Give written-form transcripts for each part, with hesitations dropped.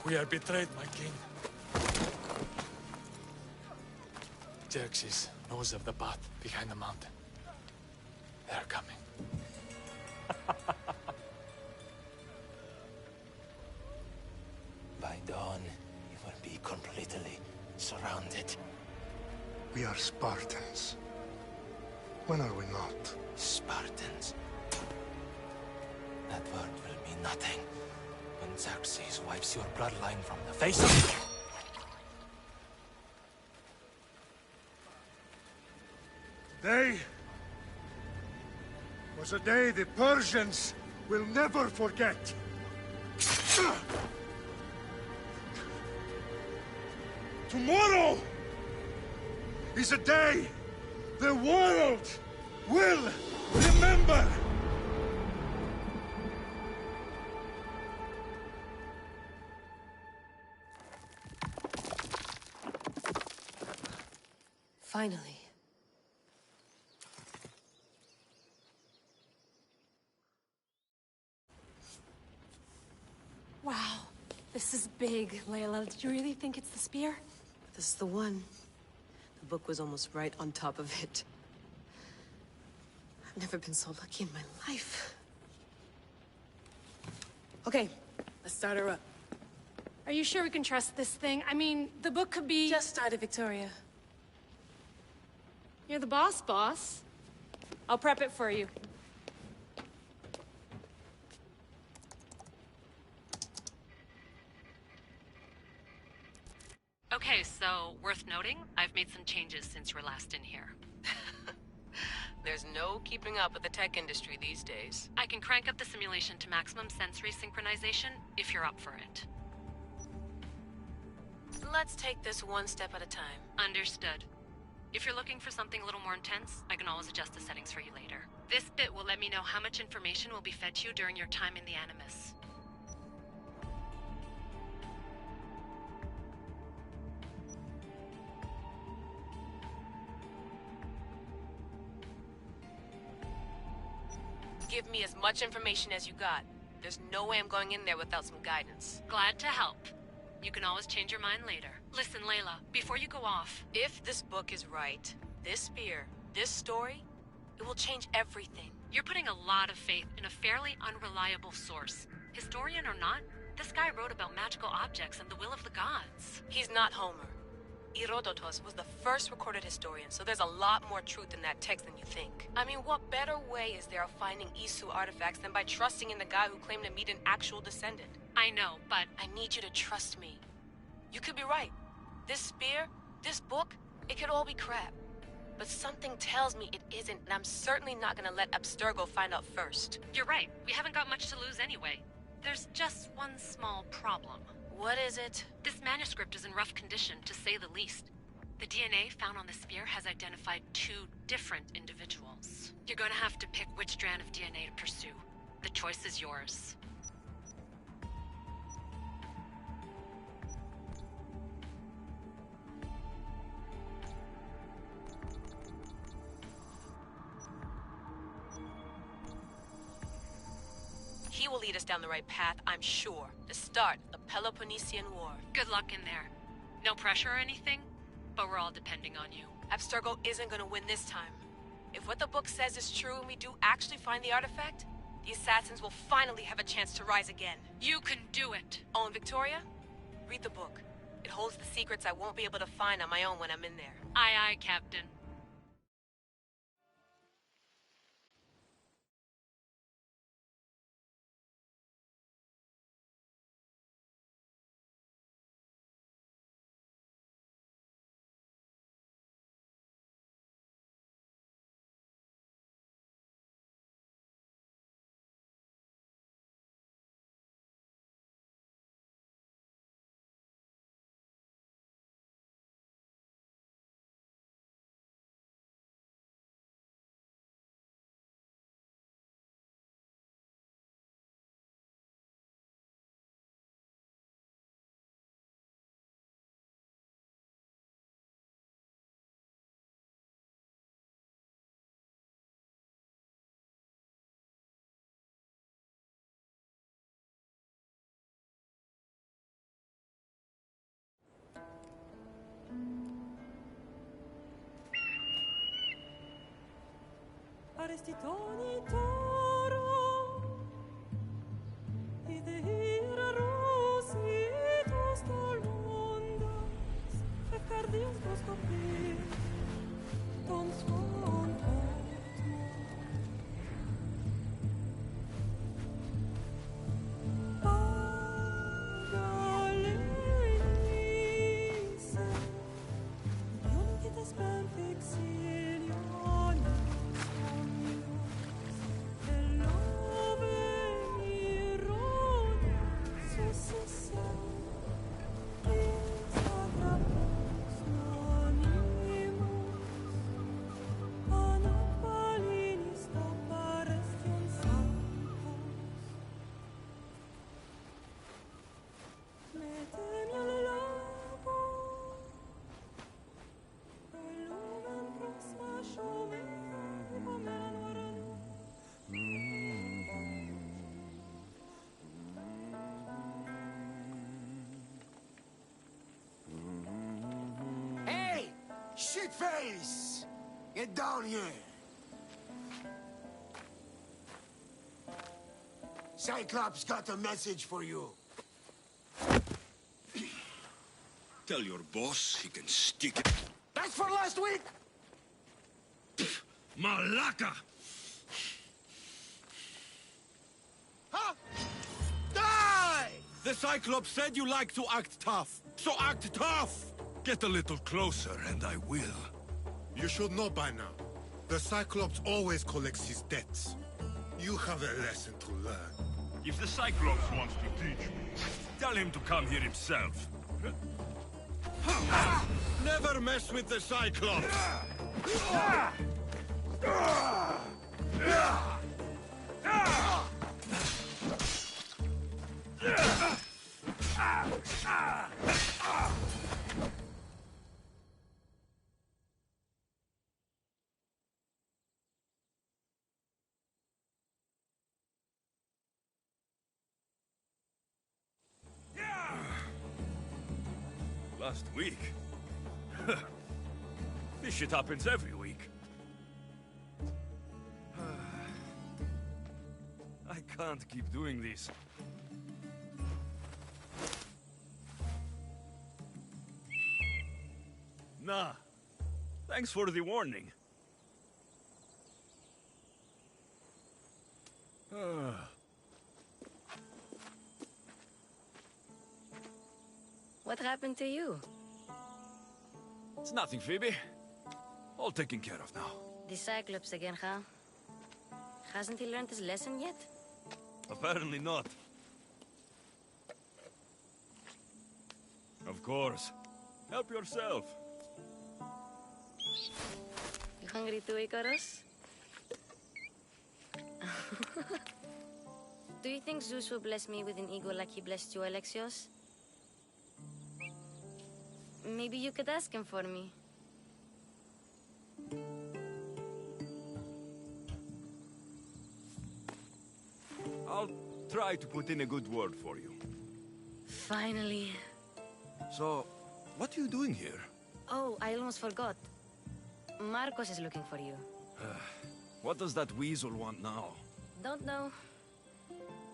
We are betrayed, my king. Xerxes knows of the path behind the mountain. They are coming. By dawn, you will be completely surrounded. We are Spartans. When are we not? Spartans. That word will mean nothing when Xerxes wipes your bloodline from the face of... Today was a day the Persians will never forget. Tomorrow is a day the world will remember. Finally. Wow, this is big, Layla. Did you really think it's the spear? This is the one. The book was almost right on top of it. I've never been so lucky in my life. Okay, let's start her up. Are you sure we can trust this thing? I mean, the book could be... Just started, Victoria. You're the boss. I'll prep it for you. Okay, so worth noting, I've made some changes since you were last in here. There's no keeping up with the tech industry these days. I can crank up the simulation to maximum sensory synchronization if you're up for it. Let's take this one step at a time. Understood. If you're looking for something a little more intense, I can always adjust the settings for you later. This bit will let me know how much information will be fed to you during your time in the Animus. Give me as much information as you got. There's no way I'm going in there without some guidance. Glad to help. You can always change your mind later. Listen, Layla, before you go off... If this book is right, this spear, this story, it will change everything. You're putting a lot of faith in a fairly unreliable source. Historian or not, this guy wrote about magical objects and the will of the gods. He's not Homer. Herodotus was the first recorded historian, so there's a lot more truth in that text than you think. I mean, what better way is there of finding Isu artifacts than by trusting in the guy who claimed to meet an actual descendant? I know, but... I need you to trust me. You could be right. This spear, this book, it could all be crap. But something tells me it isn't, and I'm certainly not gonna let Abstergo find out first. You're right. We haven't got much to lose anyway. There's just one small problem. What is it? This manuscript is in rough condition, to say the least. The DNA found on the spear has identified 2 different individuals. You're gonna have to pick which strand of DNA to pursue. The choice is yours. He will lead us down the right path, I'm sure, to start the Peloponnesian War. Good luck in there. No pressure or anything, but we're all depending on you. Abstergo isn't gonna win this time. If what the book says is true and we do actually find the artifact, the assassins will finally have a chance to rise again. You can do it! Oh, and Victoria? Read the book. It holds the secrets I won't be able to find on my own when I'm in there. Aye, aye, Captain. Hey! Shitface! Get down here! Cyclops got a message for you. Tell your boss he can stick it. That's for last week! Malaka! Huh? Die! The Cyclops said you like to act tough, so act tough! Get a little closer and I will. You should know by now. The Cyclops always collects his debts. You have a lesson to learn. If the Cyclops wants to teach me, tell him to come here himself. Never mess with the Cyclops! Last week? This shit happens every week. I can't keep doing this. Nah. Thanks for the warning. What happened to you? It's nothing, Phoebe. All taken care of now. The Cyclops again, huh? Hasn't he learned his lesson yet? Apparently not. Of course. Help yourself. You hungry too, Icarus? Do you think Zeus will bless me with an ego like he blessed you, Alexios? Maybe you could ask him for me. I'll try to put in a good word for you. Finally. So, what are you doing here? Oh, I almost forgot. Marcos is looking for you. What does that weasel want now? Don't know.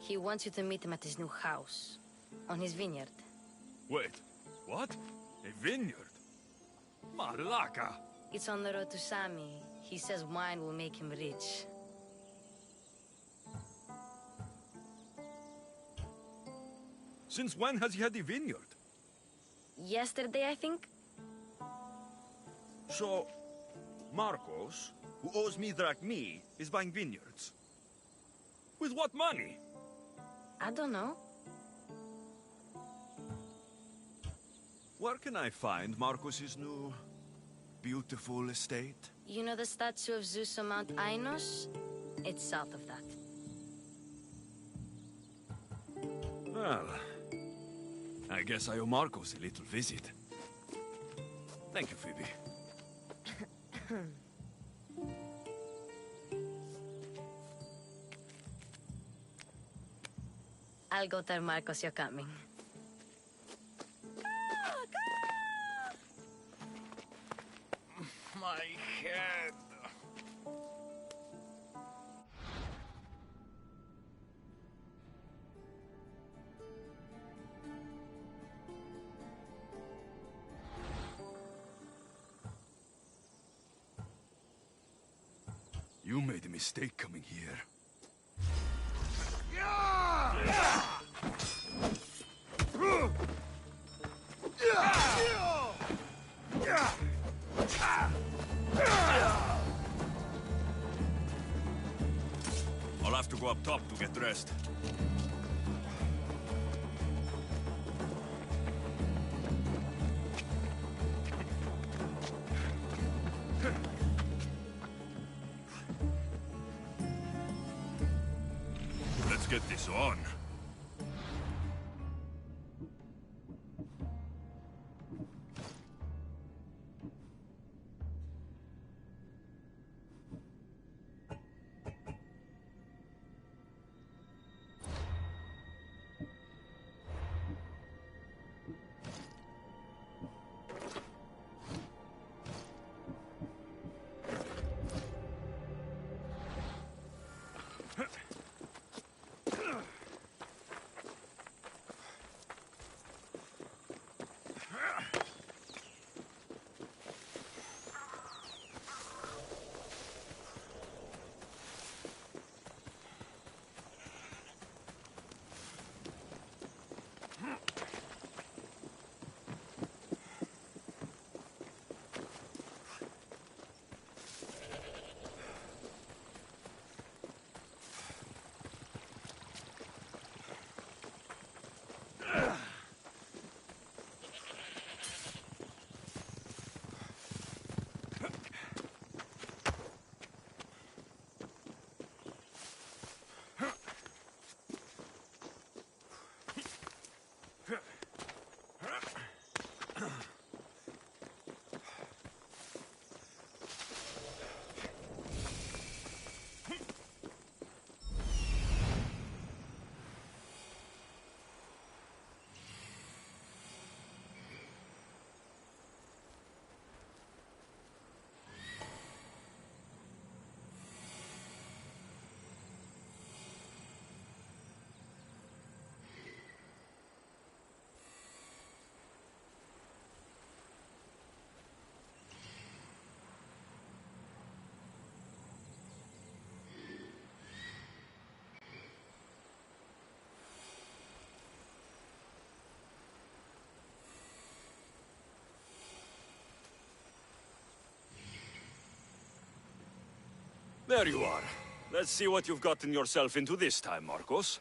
He wants you to meet him at his new house. On his vineyard. Wait, what? A vineyard? Malaka! It's on the road to Sami. He says wine will make him rich. Since when has he had a vineyard? Yesterday, I think? So, Marcos, who owes me drachmi, is buying vineyards. With what money? I don't know. Where can I find Marcos's new, beautiful estate? You know the statue of Zeus on Mount Ainos? It's south of that. Well, I guess I owe Marcos a little visit. Thank you, Phoebe. I'll go tell Marcos you're coming. My head. made a mistake coming here. I'll have to go up top to get dressed. Let's get this on. There you are. Let's see what you've gotten yourself into this time, Marcos.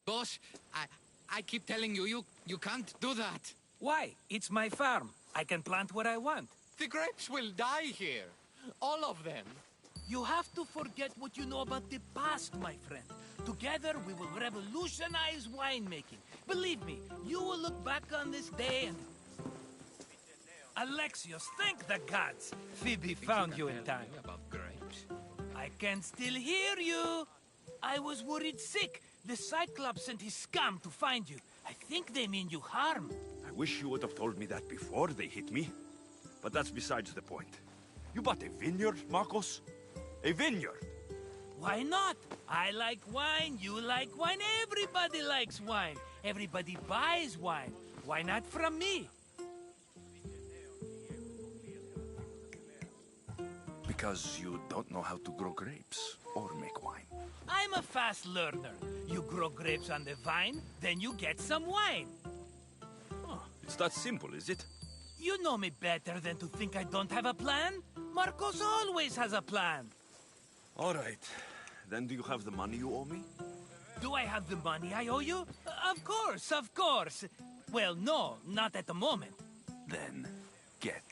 Boss, I keep telling you, you can't do that. Why? It's my farm. I can plant what I want. The grapes will die here. All of them. You have to forget what you know about the past, my friend. Together, we will revolutionize winemaking. Believe me, you will look back on this day and... Alexios, thank the gods! Phoebe found you in time. I can still hear you! I was worried sick. The Cyclops sent his scum to find you. I think they mean you harm. I wish you would have told me that before they hit me. But that's besides the point. You bought a vineyard, Marcos? A vineyard? Why not? I like wine, you like wine, everybody likes wine. Everybody buys wine. Why not from me? Because you don't know how to grow grapes or make wine. I'm a fast learner. You grow grapes on the vine, then you get some wine. Oh, it's that simple, is it? You know me better than to think I don't have a plan. Marcos always has a plan. All right. Then do you have the money you owe me? Do I have the money I owe you? Of course, of course. Well, no, not at the moment. Then get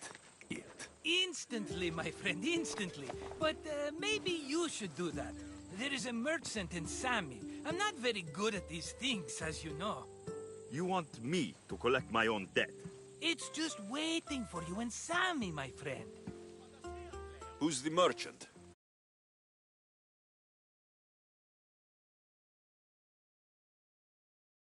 it. Instantly, my friend, instantly. But maybe you should do that. There is a merchant in Sammy. I'm not very good at these things, as you know. You want me to collect my own debt? It's just waiting for you in Sammy, my friend. Who's the merchant?